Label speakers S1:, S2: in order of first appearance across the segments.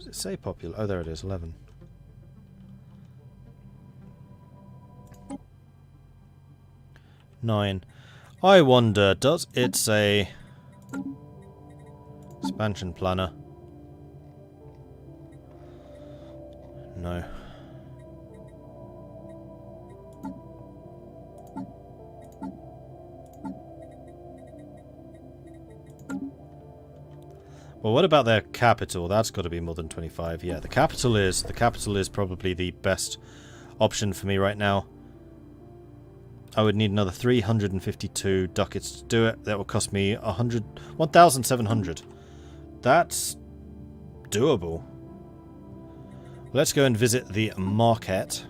S1: Does it say popular? Oh, there it is, 11. Nine. I wonder, does it say expansion planner? No. Well, what about their capital? That's got to be more than 25. Yeah, the capital is probably the best option for me right now. I would need another 352 ducats to do it. That would cost me 1,700. That's doable. Let's go and visit the market.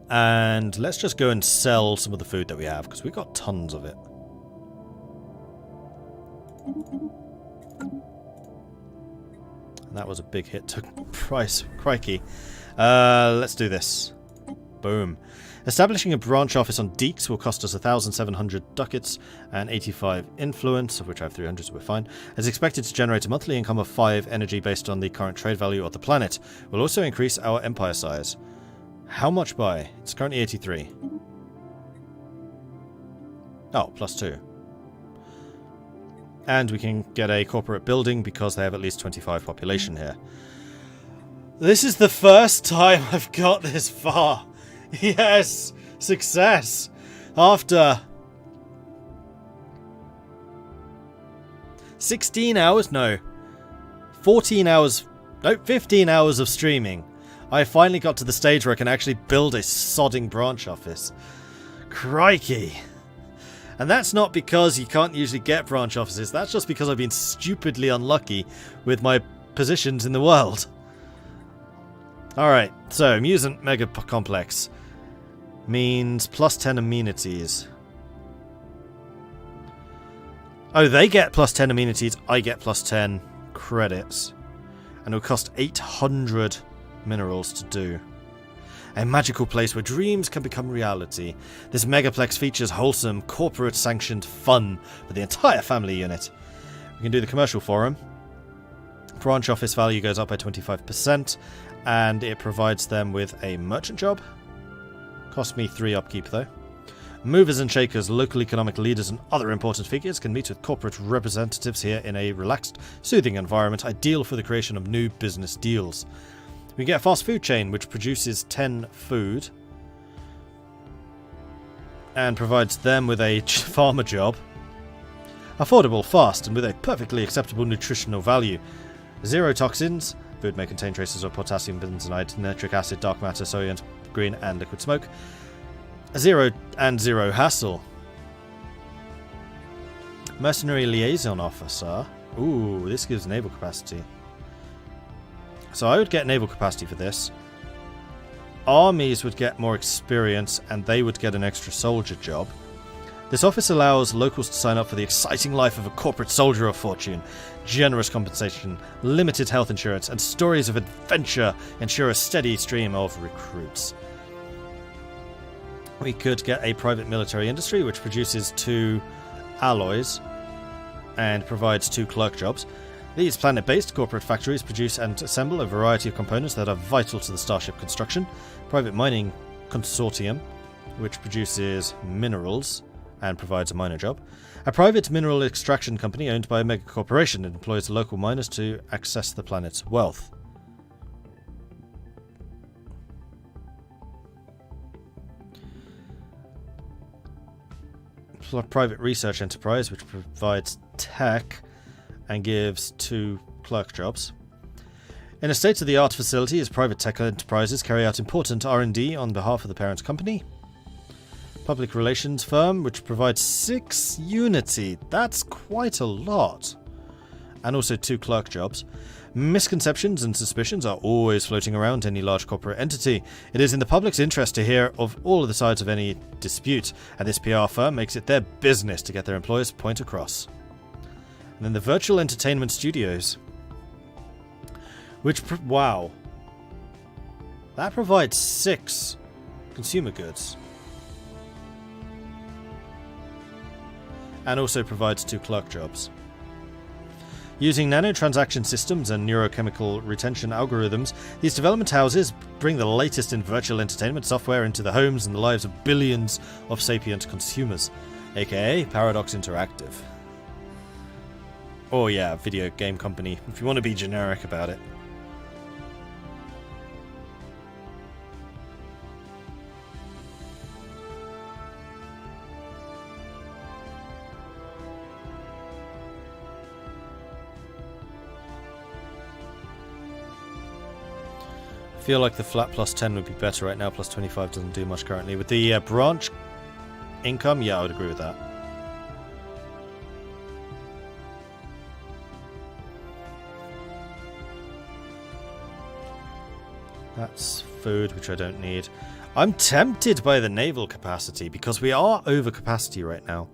S1: And let's just go and sell some of the food that we have, because we've got tons of it. And that was a big hit to price. Crikey. Let's do this. Boom. Establishing a branch office on Deeks will cost us 1,700 ducats and 85 influence, of which I have 300, so we're fine. It's expected to generate a monthly income of 5 energy based on the current trade value of the planet. We'll also increase our empire size. How much by? It's currently 83. Oh, +2. And we can get a corporate building because they have at least 25 population here. This is the first time I've got this far. Yes! Success! After 16 hours? No. 14 hours... No, 15 hours of streaming. I finally got to the stage where I can actually build a sodding branch office. Crikey! And that's not because you can't usually get branch offices. That's just because I've been stupidly unlucky with my positions in the world. Alright, so Mutant Mega Complex means +10 amenities. Oh, they get +10 amenities, I get +10 credits. And it'll cost 800 minerals to do. A magical place where dreams can become reality. This megaplex features wholesome, corporate-sanctioned fun for the entire family unit. We can do the commercial forum. Branch office value goes up by 25%, and it provides them with a merchant job. Cost me 3 upkeep, though. Movers and shakers, local economic leaders, and other important figures can meet with corporate representatives here in a relaxed, soothing environment, ideal for the creation of new business deals. We get a fast food chain, which produces 10 food and provides them with a farmer job. Affordable, fast, and with a perfectly acceptable nutritional value. 0 toxins. Food may contain traces of potassium, bentonite, nitric acid, dark matter, solient, green, and liquid smoke. 0 hassle. Mercenary liaison officer. Ooh, this gives naval capacity. So I would get naval capacity for this. Armies would get more experience, and they would get an extra soldier job. This office allows locals to sign up for the exciting life of a corporate soldier of fortune. Generous compensation, limited health insurance, and stories of adventure ensure a steady stream of recruits. We could get a private military industry, which produces 2 alloys and provides 2 clerk jobs. These planet-based corporate factories produce and assemble a variety of components that are vital to the starship construction. Private mining consortium, which produces minerals and provides a miner job. A private mineral extraction company owned by a mega corporation and employs local miners to access the planet's wealth. Private research enterprise, which provides tech and gives 2 clerk jobs. In a state-of-the-art facility, as private tech enterprises carry out important R&D on behalf of the parent company. Public relations firm, which provides 6 unity. That's quite a lot. And also 2 clerk jobs. Misconceptions and suspicions are always floating around any large corporate entity. It is in the public's interest to hear of all of the sides of any dispute, and this PR firm makes it their business to get their employers' point across. And then the virtual entertainment studios. Which, wow. That provides 6 consumer goods. And also provides 2 clerk jobs. Using nanotransaction systems and neurochemical retention algorithms, these development houses bring the latest in virtual entertainment software into the homes and the lives of billions of sapient consumers, aka Paradox Interactive. Or yeah, video game company, if you want to be generic about it. I feel like the flat plus 10 would be better right now. Plus 25 doesn't do much currently. With the branch income, yeah, I would agree with that. That's food, which I don't need. I'm tempted by the naval capacity because we are over capacity right now.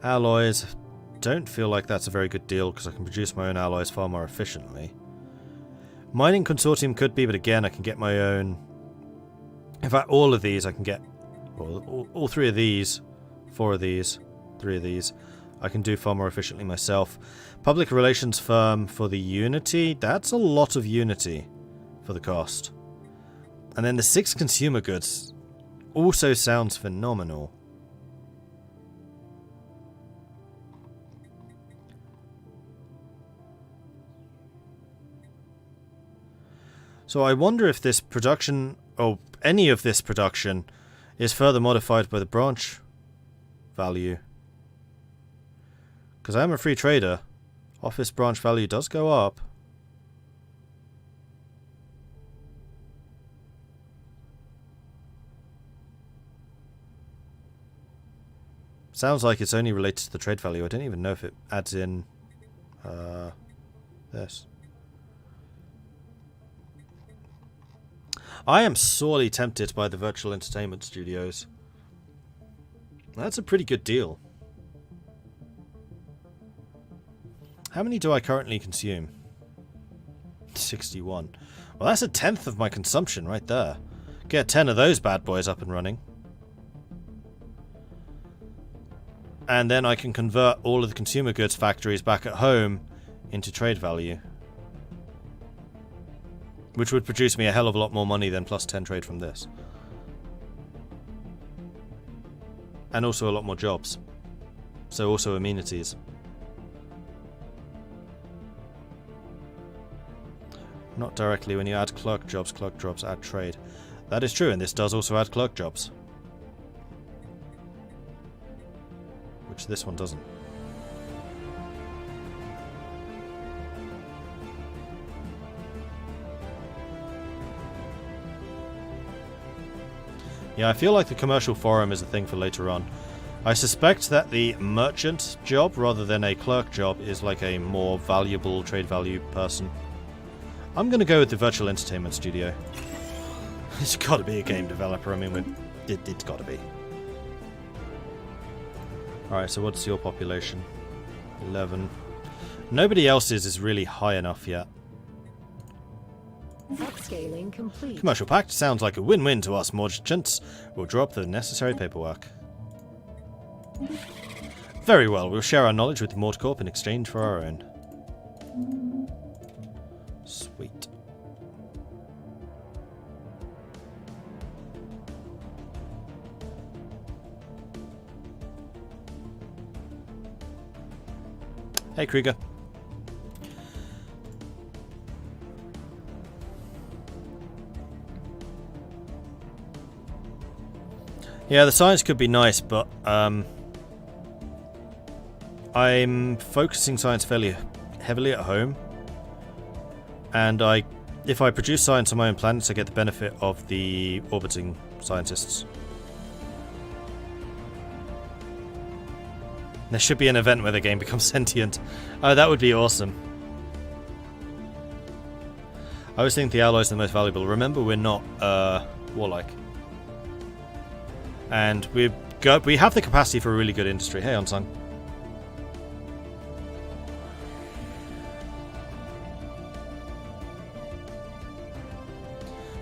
S1: Alloys. Don't feel like that's a very good deal because I can produce my own alloys far more efficiently. Mining consortium could be, but again I can get my own. In fact, all of these I can get. Well, all three of these, 4 of these, 3 of these, I can do far more efficiently myself. Public relations firm for the Unity. That's a lot of Unity for the cost. And then the 6 consumer goods also sounds phenomenal. So I wonder if this production, or any of this production, is further modified by the branch value. Because I'm a free trader. Office branch value does go up. Sounds like it's only related to the trade value. I don't even know if it adds in this. I am sorely tempted by the virtual entertainment studios. That's a pretty good deal. How many do I currently consume? 61. Well, that's 1/10 of my consumption right there. Get 10 of those bad boys up and running. And then I can convert all of the consumer goods factories back at home into trade value. Which would produce me a hell of a lot more money than plus 10 trade from this. And also a lot more jobs. So also amenities. Not directly. When you add clerk jobs add trade. That is true, and this does also add clerk jobs. Which this one doesn't. Yeah, I feel like the commercial forum is a thing for later on. I suspect that the merchant job, rather than a clerk job, is like a more valuable trade value person. I'm going to go with the virtual entertainment studio. It's got to be a game developer. I mean, it's got to be. Alright, so what's your population? 11. Nobody else's is really high enough yet.
S2: Upscaling complete.
S1: Commercial pact sounds like a win-win to us merchants. We'll drop the necessary paperwork. Very well, we'll share our knowledge with MordCorp in exchange for our own. Sweet. Hey, Krieger. Yeah, the science could be nice, but I'm focusing science fairly heavily at home. And if I produce science on my own planets, I get the benefit of the orbiting scientists. There should be an event where the game becomes sentient. Oh, that would be awesome. I always think the alloys are the most valuable. Remember, we're not warlike. And we have the capacity for a really good industry. Hey, Unsung.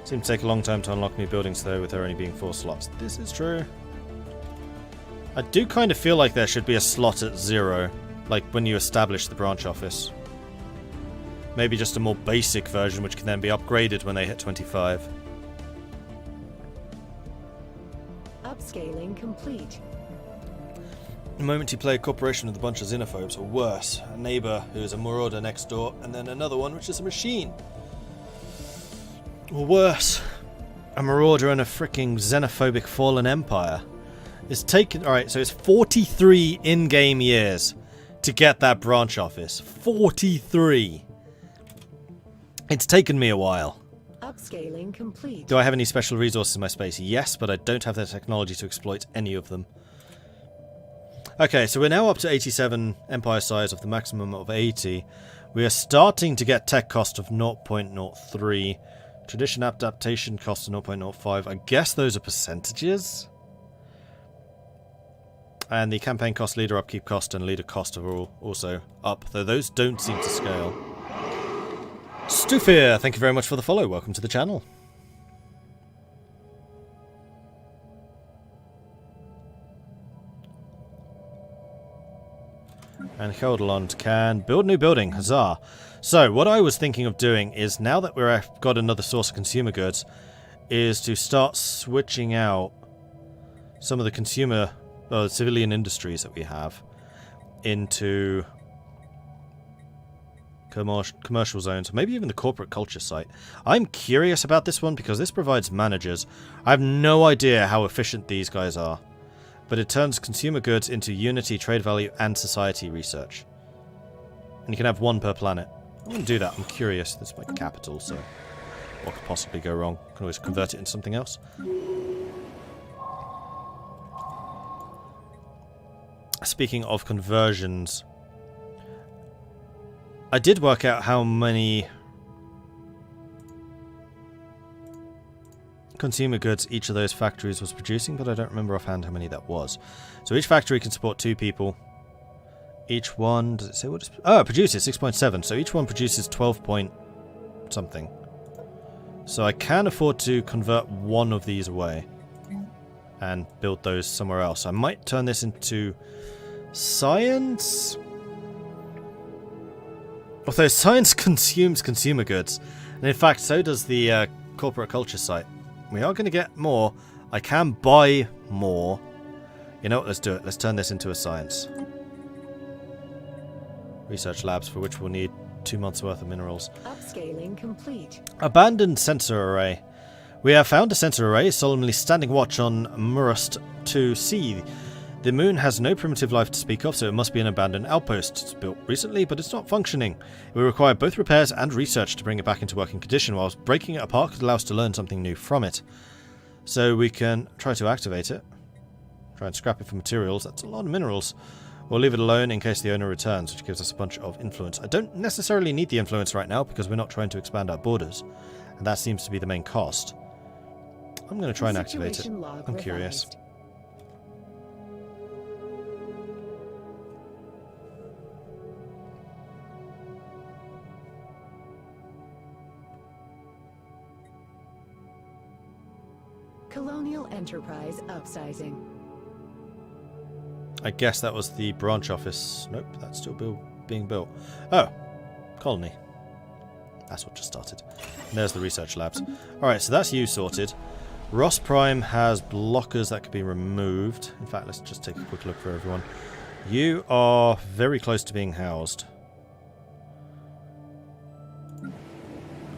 S1: Seems to take a long time to unlock new buildings, though, with there only being 4 slots. This is true. I do kind of feel like there should be a slot at 0, like when you establish the branch office. Maybe just a more basic version which can then be upgraded when they hit 25.
S2: Upscaling complete.
S1: The moment you play a corporation with a bunch of xenophobes, or worse, a neighbour who is a marauder next door, and then another one which is a machine. Or worse, a marauder and a freaking xenophobic fallen empire. It's taken... Alright, so it's 43 in-game years to get that branch office. 43! It's taken me a while.
S2: Upscaling complete.
S1: Do I have any special resources in my space? Yes, but I don't have the technology to exploit any of them. Okay, so we're now up to 87 empire size of the maximum of 80. We are starting to get tech cost of 0.03. Tradition adaptation cost of 0.05. I guess those are percentages. And the campaign cost, leader upkeep cost, and leader cost are all also up, though those don't seem to scale. Stufir, thank you very much for the follow. Welcome to the channel. And Heldelond can build a new building. Huzzah. So, what I was thinking of doing is, now that we've got another source of consumer goods, is to start switching out some of the consumer, civilian industries that we have into commercial zones, maybe even the corporate culture site. I'm curious about this one because this provides managers. I have no idea how efficient these guys are, but it turns consumer goods into unity, trade value, and society research. And you can have one per planet. I'm going to do that. I'm curious. This is my capital, so what could possibly go wrong? I can always convert it into something else. Speaking of conversions, I did work out how many consumer goods each of those factories was producing, but I don't remember offhand how many that was. So each factory can support 2 people. Each one, does it say what it's... Oh, it produces 6.7, so each one produces 12 point something. So I can afford to convert one of these away and build those somewhere else. I might turn this into science? Although science consumes consumer goods, and in fact so does the corporate culture site. We are going to get more. I can buy more. You know what, let's do it. Let's turn this into a science. Research labs, for which we'll need 2 months worth of minerals.
S2: Upscaling complete.
S1: Abandoned sensor array. We have found a sensor array solemnly standing watch on Murust 2C. The moon has no primitive life to speak of, so it must be an abandoned outpost. It's built recently, but it's not functioning. It will require both repairs and research to bring it back into working condition, whilst breaking it apart could allow us to learn something new from it. So we can try to activate it. Try and scrap it for materials. That's a lot of minerals. We'll leave it alone in case the owner returns, which gives us a bunch of influence. I don't necessarily need the influence right now, because we're not trying to expand our borders. And that seems to be the main cost. I'm going to try and activate it. I'm curious.
S2: Colonial Enterprise upsizing.
S1: I guess that was the branch office. Nope, that's still being built. Oh, colony. That's what just started. And there's the research labs. Alright, so that's you sorted. Ross Prime has blockers that could be removed. In fact, let's just take a quick look for everyone. You are very close to being housed.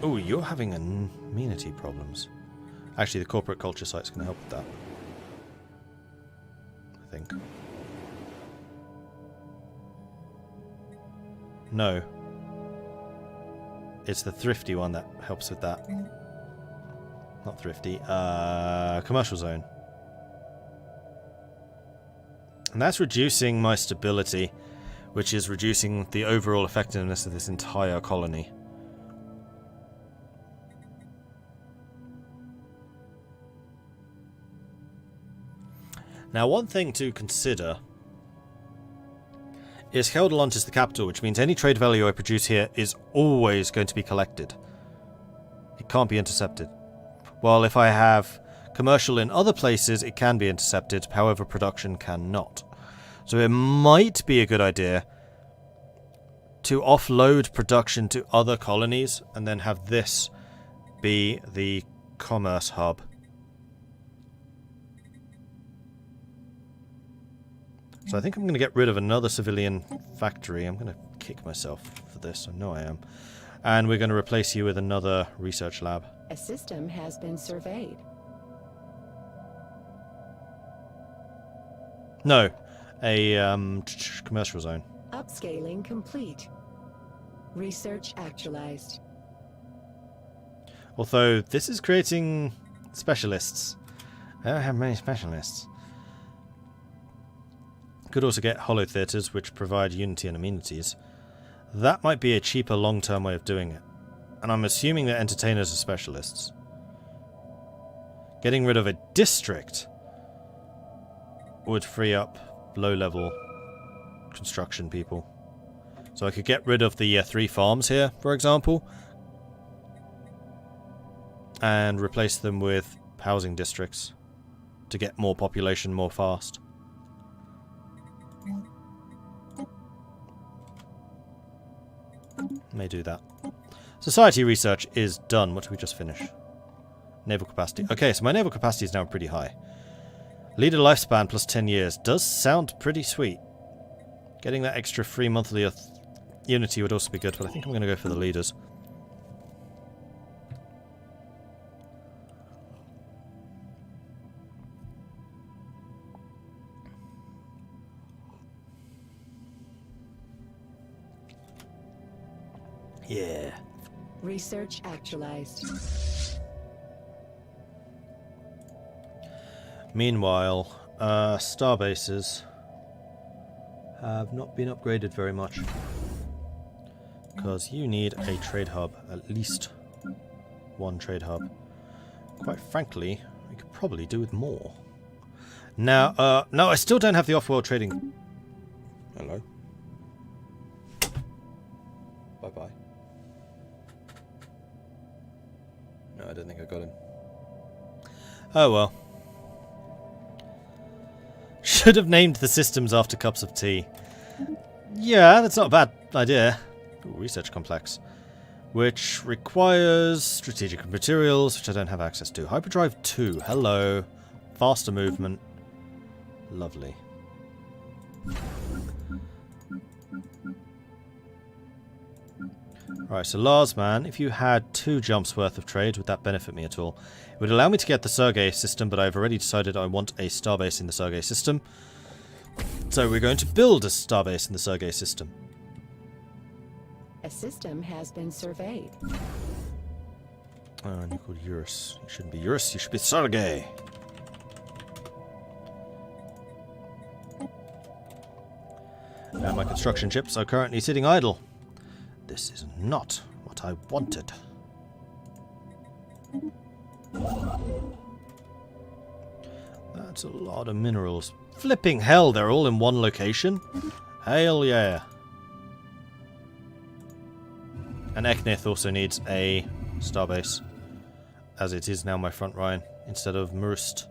S1: Oh, you're having amenity problems. Actually, the corporate culture site's going to help with that. I think. No. It's the thrifty one that helps with that. Not thrifty. Commercial zone. And that's reducing my stability, which is reducing the overall effectiveness of this entire colony. Now, one thing to consider is Heldelond is the capital, which means any trade value I produce here is always going to be collected. It can't be intercepted. While if I have Commercial in other places, it can be intercepted, however production cannot. So it might be a good idea to offload production to other colonies and then have this be the commerce hub. So I think I'm going to get rid of another civilian factory. I'm going to kick myself for this. I know I am. And we're going to replace you with another research lab.
S2: A system has been surveyed.
S1: No, a commercial zone.
S2: Upscaling complete. Research actualized.
S1: Although this is creating specialists. I don't have many specialists. Could also get hollow theatres which provide unity and amenities. That might be a cheaper long-term way of doing it. And I'm assuming that entertainers are specialists. Getting rid of a district would free up low-level construction people. So I could get rid of the 3 farms here, for example, and replace them with housing districts to get more population more fast. May do that. Society research is done. What did we just finish? Naval capacity. Okay, so my naval capacity is now pretty high. Leader lifespan plus 10 years does sound pretty sweet. Getting that extra free monthly unity would also be good, but I think I'm going to go for the leaders. Yeah.
S2: Research actualized.
S1: Meanwhile, star bases have not been upgraded very much. Because you need a trade hub, at least one trade hub. Quite frankly, we could probably do with more. Now, no, I still don't have the off-world trading. Hello. Bye-bye. No, I don't think I got him. Oh well. Should have named the systems after cups of tea. Yeah, that's not a bad idea. Ooh, research complex. Which requires strategic materials, which I don't have access to. Hyperdrive 2, hello. Faster movement. Lovely. Alright, so Larsman, if you had 2 jumps worth of trade, would that benefit me at all? It would allow me to get the Sergei system, but I've already decided I want a starbase in the Sergei system. So we're going to build a starbase in the Sergei system.
S2: A system has been surveyed.
S1: Oh, and you're called Eurus. You shouldn't be Eurus, you should be Sergei. And my construction ships are currently sitting idle. This is not what I wanted. That's a lot of minerals. Flipping hell, they're all in one location? Hell yeah. And Eknith also needs a starbase, as it is now my front line, instead of Murst.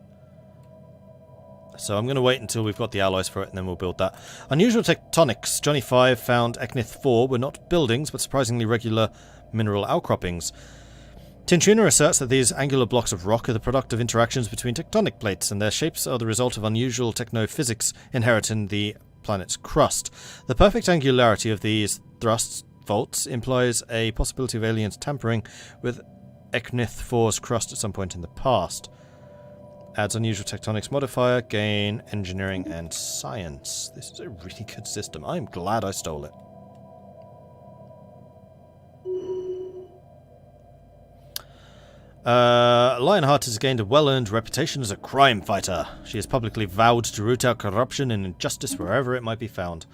S1: So I'm going to wait until we've got the alloys for it, and then we'll build that. Unusual tectonics. Johnny 5 found Eknith 4 were not buildings, but surprisingly regular mineral outcroppings. Tintuner asserts that these angular blocks of rock are the product of interactions between tectonic plates, and their shapes are the result of unusual technophysics inherent in the planet's crust. The perfect angularity of these thrust faults implies a possibility of aliens tampering with Eknith 4's crust at some point in the past. Adds unusual tectonics modifier, gain, engineering, and science. This is a really good system. I'm glad I stole it. Lionheart has gained a well-earned reputation as a crime fighter. She has publicly vowed to root out corruption and injustice wherever it might be found.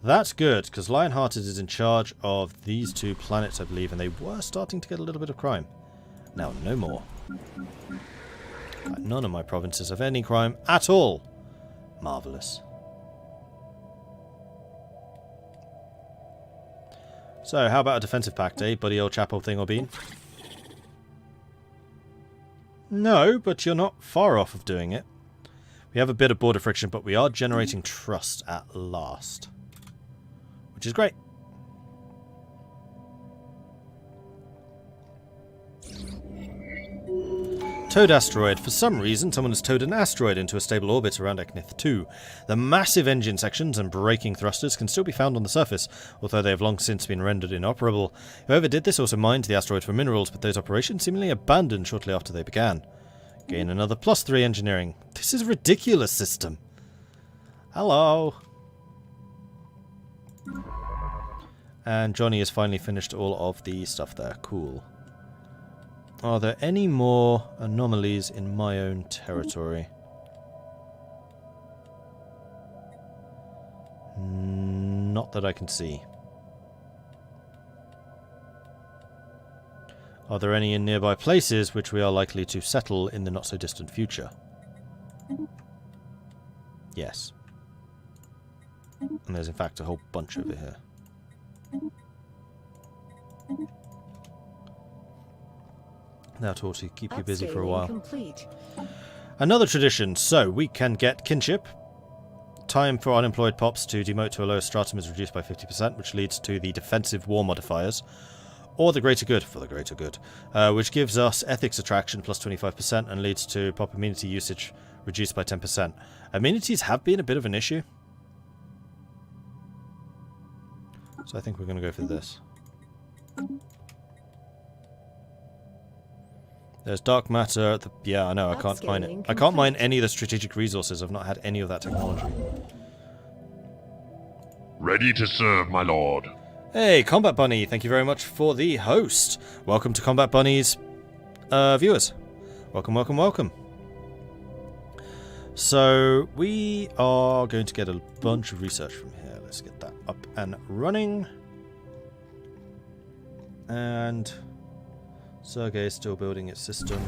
S1: That's good, because Lionhearted is in charge of these 2 planets, I believe, and they were starting to get a little bit of crime. Now, no more. None of my provinces have any crime at all. Marvellous. So, how about a defensive pact, eh, buddy old chapel thing or bean? No, but you're not far off of doing it. We have a bit of border friction, but we are generating trust at last. Which is great. Towed asteroid. For some reason, someone has towed an asteroid into a stable orbit around Eknith 2. The massive engine sections and braking thrusters can still be found on the surface, although they have long since been rendered inoperable. Whoever did this also mined the asteroid for minerals, but those operations seemingly abandoned shortly after they began. Gain another +3 engineering. This is a ridiculous system. Hello. And Johnny has finally finished all of the stuff there. Cool. Are there any more anomalies in my own territory? Not that I can see. Are there any in nearby places which we are likely to settle in the not-so-distant future? Yes. And there's in fact a whole bunch over here. That ought to keep you busy for a while.
S2: Complete.
S1: Another tradition. So, we can get kinship. Time for unemployed pops to demote to a lower stratum is reduced by 50%, which leads to the defensive war modifiers. Or the greater good, for the greater good. Which gives us ethics attraction plus 25% and leads to pop amenity usage reduced by 10%. Amenities have been a bit of an issue. So I think we're going to go for this. There's dark matter. Yeah, I know. I can't mine it. I can't mine any of the strategic resources. I've not had any of that technology.
S3: Ready to serve, my lord.
S1: Hey, Combat Bunny. Thank you very much for the host. Welcome to Combat Bunny's viewers. Welcome, welcome, welcome. So, we are going to get a bunch of research from here. Let's get that up and running. And Sergei is still building its system.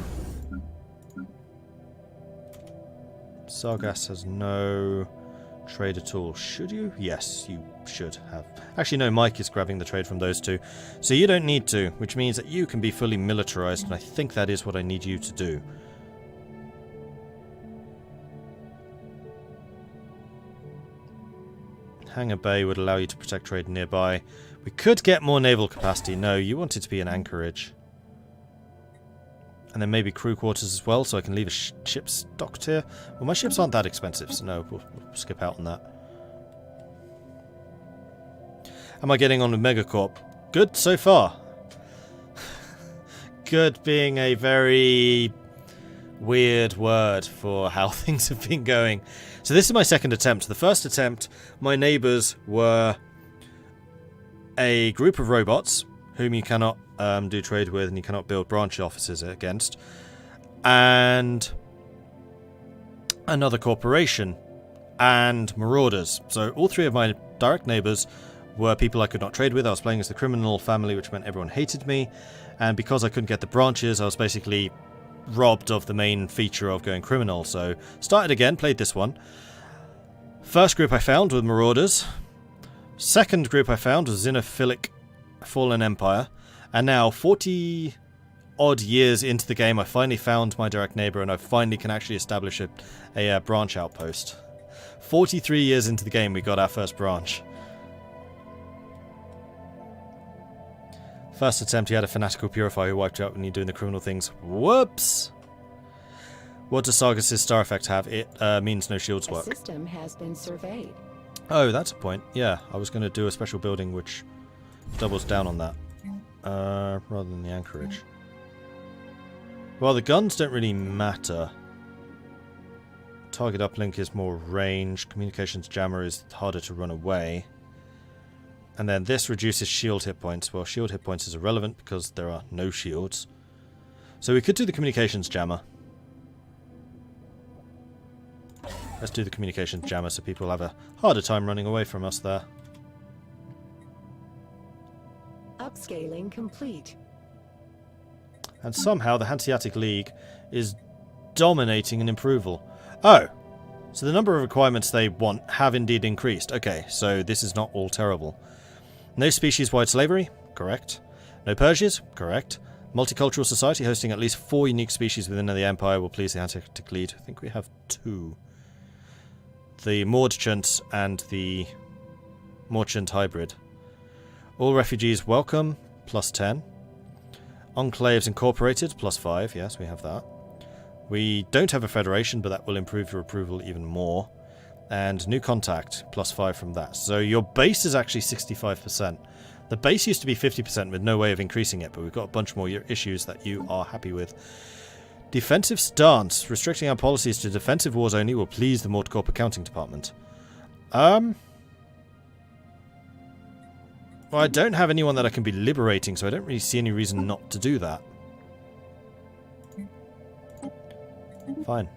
S1: Sargas has no trade at all. Should you? Yes, you should have. Actually, no, Mike is grabbing the trade from those two. So you don't need to, which means that you can be fully militarized, and I think that is what I need you to do. Hangar Bay would allow you to protect trade nearby. We could get more naval capacity. No, you want it to be an anchorage. And then maybe crew quarters as well, so I can leave a ship stocked here. Well, my ships aren't that expensive, so no, we'll skip out on that. How am I getting on with MegaCorp? Good so far. Good being a very weird word for how things have been going. So this is my second attempt. The first attempt, my neighbours were a group of robots whom you cannot do trade with and you cannot build branch offices against, and another corporation and marauders. So all three of my direct neighbours were people I could not trade with. I was playing as the criminal family, which meant everyone hated me, and because I couldn't get the branches, I was basically robbed of the main feature of going criminal. So started again, played this one. First group I found were marauders. Second group I found was Xenophilic Fallen Empire. And now, 40 odd years into the game, I finally found my direct neighbour, and I finally can actually establish a branch outpost. 43 years into the game, we got our first branch. First attempt, you had a fanatical purifier who wiped you out when you're doing the criminal things. Whoops! What does Sargas' star effect have? It means no shields work.
S2: The system has been surveyed.
S1: Oh, that's a point. Yeah, I was going to do a special building which doubles down on that. Rather than the anchorage. Well, the guns don't really matter. Target uplink is more range. Communications jammer is harder to run away. And then this reduces shield hit points. Well, shield hit points is irrelevant because there are no shields. So we could do the communications jammer. Let's do the communications jammer so people have a harder time running away from us there.
S2: Upscaling complete.
S1: And somehow the Hanseatic League is dominating in approval. Oh! So the number of requirements they want have indeed increased. Okay, so this is not all terrible. No species-wide slavery? Correct. No purges? Correct. Multicultural society hosting at least 4 unique species within the Empire will please the Antarctic lead. I think we have 2. The Mordred and the Mordred hybrid. All refugees welcome, +10. Enclaves incorporated, +5. Yes, we have that. We don't have a federation, but that will improve your approval even more. And new contact, +5 from that. So your base is actually 65%. The base used to be 50% with no way of increasing it, but we've got a bunch more issues that you are happy with. Defensive stance. Restricting our policies to defensive wars only will please the MordCorp accounting department. Well, I don't have anyone that I can be liberating, so I don't really see any reason not to do that. Fine.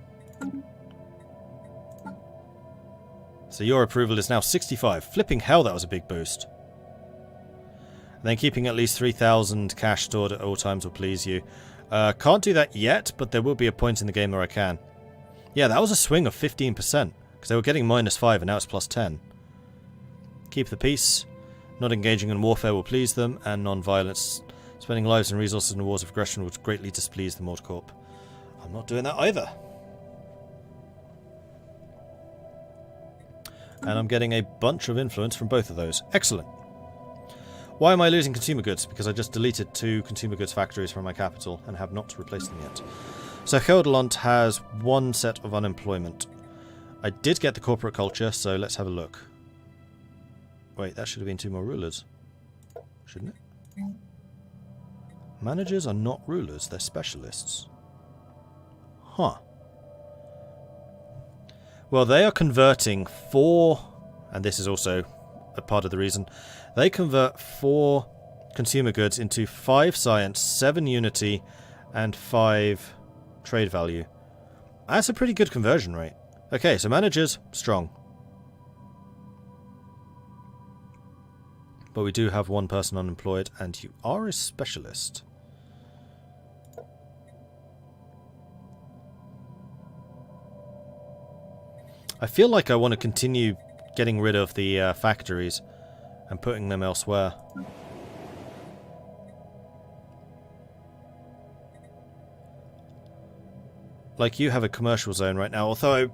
S1: So your approval is now 65. Flipping hell, that was a big boost. And then keeping at least 3,000 cash stored at all times will please you. Can't do that yet, but there will be a point in the game where I can. Yeah, that was a swing of 15%, because they were getting -5 and now it's +10. Keep the peace. Not engaging in warfare will please them, and non-violence. Spending lives and resources in wars of aggression would greatly displease the MordCorp. I'm not doing that either. And I'm getting a bunch of influence from both of those. Excellent. Why am I losing consumer goods? Because I just deleted 2 consumer goods factories from my capital and have not replaced them yet. So Gelderland has 1 set of unemployment. I did get the corporate culture, so let's have a look. Wait, that should have been 2 more rulers. Shouldn't it? Managers are not rulers, they're specialists. Huh. Well, they are converting 4, and this is also a part of the reason, they convert 4 consumer goods into 5 science, 7 unity, and 5 trade value. That's a pretty good conversion rate. Okay, so managers, strong. But we do have 1 person unemployed, and you are a specialist. I feel like I want to continue getting rid of the factories and putting them elsewhere. Like, you have a commercial zone right now, although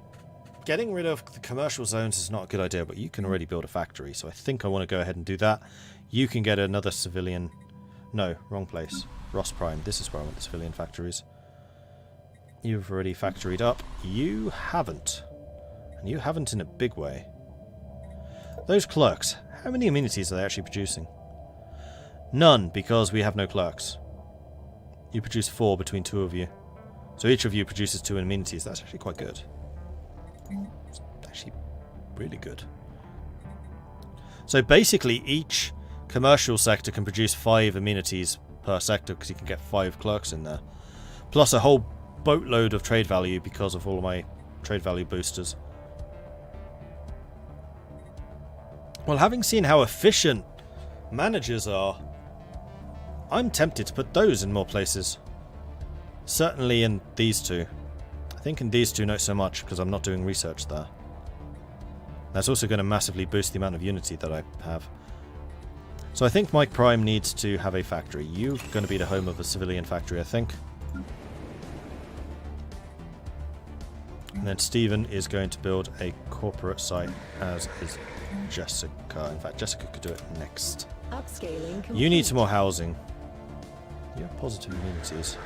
S1: getting rid of the commercial zones is not a good idea, but you can already build a factory, so I think I want to go ahead and do that. You can get another civilian... No, wrong place. Ross Prime. This is where I want the civilian factories. You've already factoried up. You haven't. And you haven't in a big way. Those clerks, how many amenities are they actually producing? None, because we have no clerks. You produce 4 between 2 of you. So each of you produces 2 amenities. That's actually quite good. It's actually really good. So basically each commercial sector can produce 5 amenities per sector, because you can get 5 clerks in there. Plus a whole boatload of trade value because of all of my trade value boosters. Well, having seen how efficient managers are, I'm tempted to put those in more places. Certainly in these 2. I think in these 2 not so much, because I'm not doing research there. That's also going to massively boost the amount of unity that I have. So I think Mike Prime needs to have a factory. You're going to be the home of a civilian factory, I think. And then Stephen is going to build a corporate site, as is Jessica. In fact, Jessica could do it next.
S2: Upscaling complete.
S1: You need some more housing. You have positive amenities.